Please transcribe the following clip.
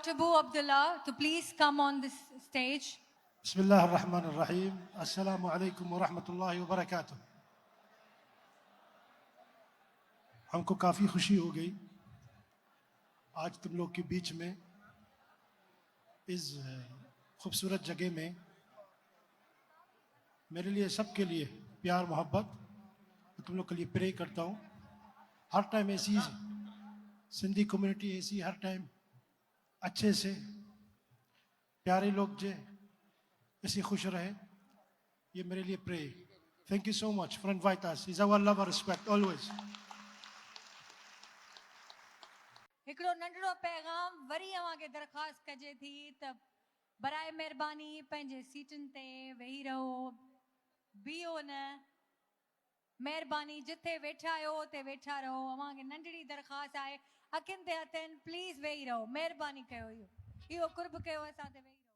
Dr. Boo Abdullah to please come on this stage. बिस्मिल्लाह अर्रहमान अर्रहीम अस्सलामु अलैकुम व रहमतुल्लाहि व बरकातुहू। हमको काफ़ी खुशी हो गई आज तुम लोग के बीच में इस खूबसूरत जगह में। मेरे लिए सबके लिए प्यार मोहब्बत, तुम लोग के लिए प्रे करता हूँ। हर टाइम ऐसी सिंधी कम्युनिटी ऐसी हर टाइम अच्छे से प्यारे लोग जे ऐसे खुश रहे, ये मेरे लिए pray. Thank you so much for invite us. Is our love और रिस्पेक्ट ऑलवेज। हिकिड़ो नंढड़ो पैगाम वरी अवां खे दरख़्वास्त कजे थी त बराए महिरबानी पंहिंजे सीटुनि ते वेही रहो, बीहो न। महिरबानी जिथे वेठा आहियो उते वेठा रहो। अवां खे नंढड़ी दरख़्वास्त आहे, अखियुनि ते हथनि, प्लीज़ वेही रहो, महिरबानी कयो। इहो कुर्ब कयो, असां ते वेही रहो।